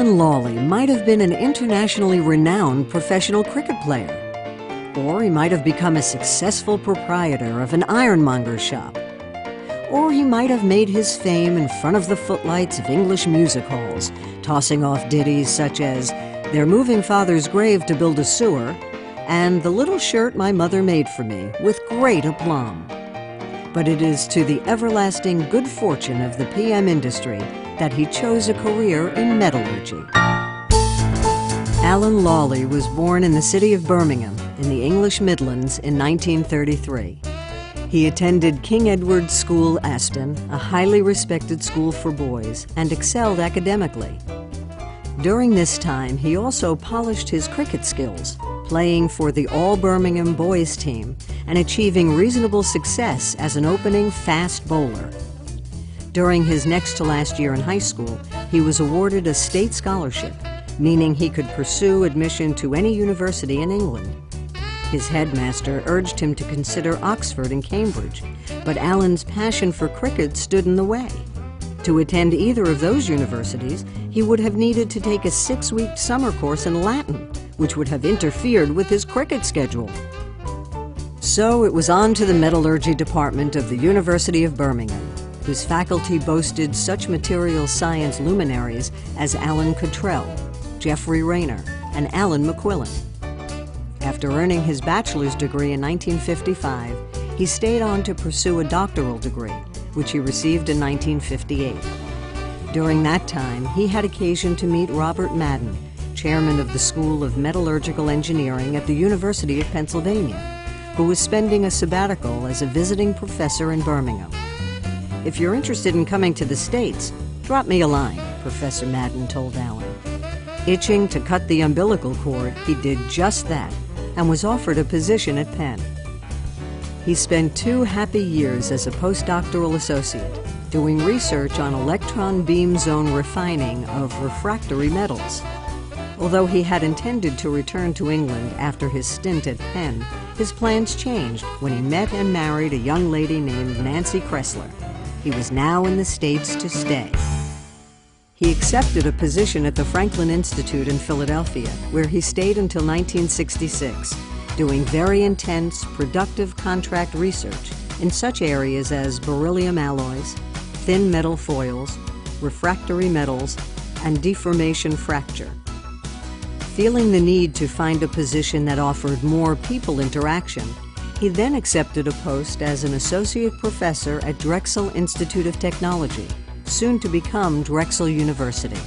Alan Lawley might have been an internationally renowned professional cricket player, or he might have become a successful proprietor of an ironmonger's shop, or he might have made his fame in front of the footlights of English music halls, tossing off ditties such as "They're moving Father's grave to build a sewer" and "The little shirt my mother made for me" with great aplomb. But it is to the everlasting good fortune of the PM industry that he chose a career in metallurgy. Alan Lawley was born in the city of Birmingham in the English Midlands in 1933. He attended King Edward's School, Aston, a highly respected school for boys, and excelled academically. During this time, he also polished his cricket skills, playing for the All-Birmingham boys team and achieving reasonable success as an opening fast bowler. During his next to last year in high school, he was awarded a state scholarship, meaning he could pursue admission to any university in England. His headmaster urged him to consider Oxford and Cambridge, but Alan's passion for cricket stood in the way. To attend either of those universities, he would have needed to take a 6-week summer course in Latin, which would have interfered with his cricket schedule. So it was on to the metallurgy department of the University of Birmingham, whose faculty boasted such material science luminaries as Alan Cottrell, Geoffrey Rayner, and Alan McQuillan. After earning his bachelor's degree in 1955, he stayed on to pursue a doctoral degree, which he received in 1958. During that time, he had occasion to meet Robert Madden, chairman of the School of Metallurgical Engineering at the University of Pennsylvania, who was spending a sabbatical as a visiting professor in Birmingham. "If you're interested in coming to the States, drop me a line," Professor Madden told Alan. Itching to cut the umbilical cord, he did just that and was offered a position at Penn. He spent 2 happy years as a postdoctoral associate, doing research on electron beam zone refining of refractory metals. Although he had intended to return to England after his stint at Penn, his plans changed when he met and married a young lady named Nancy Kressler. He was now in the States to stay. He accepted a position at the Franklin Institute in Philadelphia, where he stayed until 1966, doing very intense, productive contract research in such areas as beryllium alloys, thin metal foils, refractory metals, and deformation fracture. Feeling the need to find a position that offered more people interaction, he then accepted a post as an associate professor at Drexel Institute of Technology, soon to become Drexel University.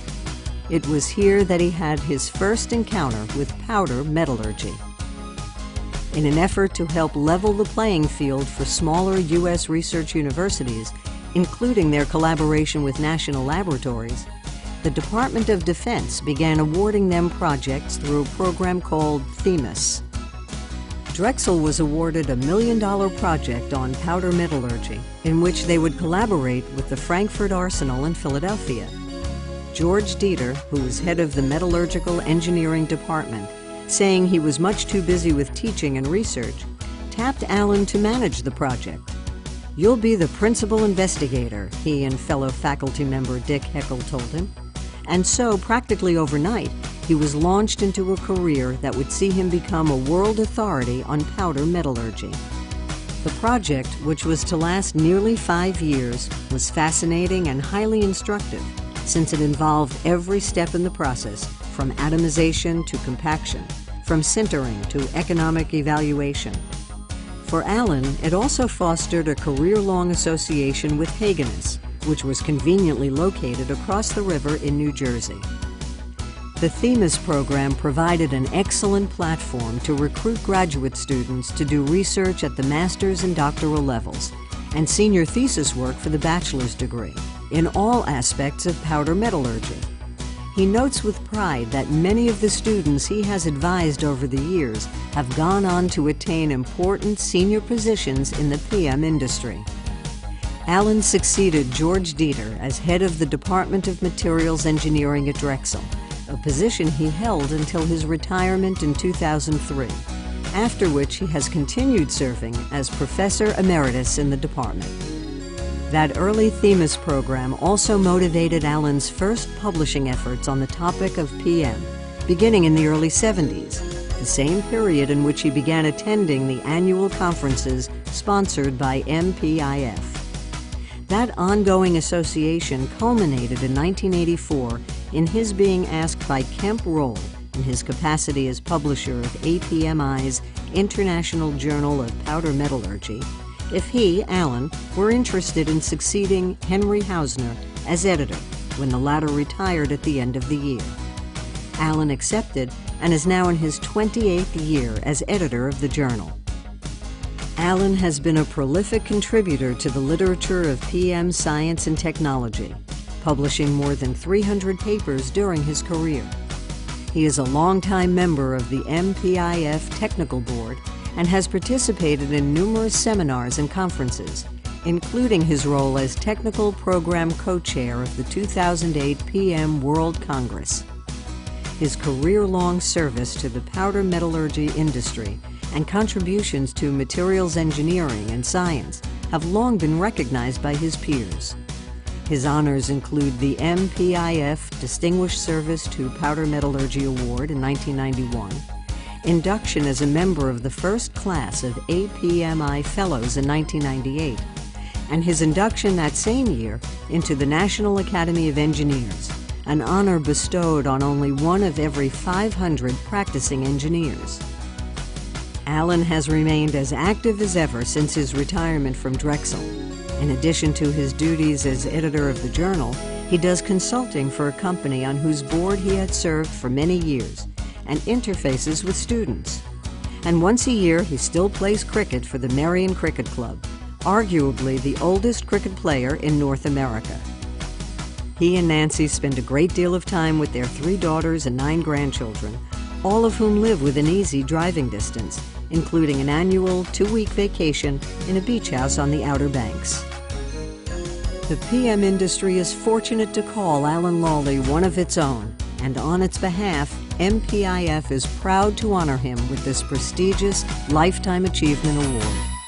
It was here that he had his first encounter with powder metallurgy. In an effort to help level the playing field for smaller U.S. research universities, including their collaboration with national laboratories, the Department of Defense began awarding them projects through a program called Themis. Drexel was awarded a $1 million project on powder metallurgy, in which they would collaborate with the Frankfurt Arsenal in Philadelphia. George Dieter, who was head of the Metallurgical Engineering Department, saying he was much too busy with teaching and research, tapped Alan to manage the project. "You'll be the principal investigator," he and fellow faculty member Dick Heckel told him. And so, practically overnight, he was launched into a career that would see him become a world authority on powder metallurgy. The project, which was to last nearly 5 years, was fascinating and highly instructive, since it involved every step in the process, from atomization to compaction, from sintering to economic evaluation. For Alan, it also fostered a career-long association with Haganus, which was conveniently located across the river in New Jersey. The Themis program provided an excellent platform to recruit graduate students to do research at the master's and doctoral levels, and senior thesis work for the bachelor's degree, in all aspects of powder metallurgy. He notes with pride that many of the students he has advised over the years have gone on to attain important senior positions in the PM industry. Alan succeeded George Dieter as head of the Department of Materials Engineering at Drexel, a position he held until his retirement in 2003, after which he has continued serving as Professor Emeritus in the department. That early Themis program also motivated Alan's first publishing efforts on the topic of PM, beginning in the early 70s, the same period in which he began attending the annual conferences sponsored by MPIF. That ongoing association culminated in 1984 in his being asked by Kemp Roll, in his capacity as publisher of APMI's International Journal of Powder Metallurgy, if he, Alan, were interested in succeeding Henry Hausner as editor when the latter retired at the end of the year. Alan accepted and is now in his 28th year as editor of the journal. Alan has been a prolific contributor to the literature of PM science and technology, publishing more than 300 papers during his career. He is a longtime member of the MPIF Technical Board and has participated in numerous seminars and conferences, including his role as Technical Program Co-Chair of the 2008 PM World Congress. His career-long service to the powder metallurgy industry and contributions to materials engineering and science have long been recognized by his peers. His honors include the MPIF Distinguished Service to Powder Metallurgy Award in 1991, induction as a member of the first class of APMI Fellows in 1998, and his induction that same year into the National Academy of Engineers, an honor bestowed on only one of every 500 practicing engineers. Alan has remained as active as ever since his retirement from Drexel. In addition to his duties as editor of the journal, he does consulting for a company on whose board he had served for many years and interfaces with students. And once a year, he still plays cricket for the Marion Cricket Club, arguably the oldest cricket player in North America. He and Nancy spend a great deal of time with their 3 daughters and 9 grandchildren, all of whom live within easy driving distance, including an annual 2-week vacation in a beach house on the Outer Banks. The PM industry is fortunate to call Alan Lawley one of its own, and on its behalf, MPIF is proud to honor him with this prestigious Lifetime Achievement Award.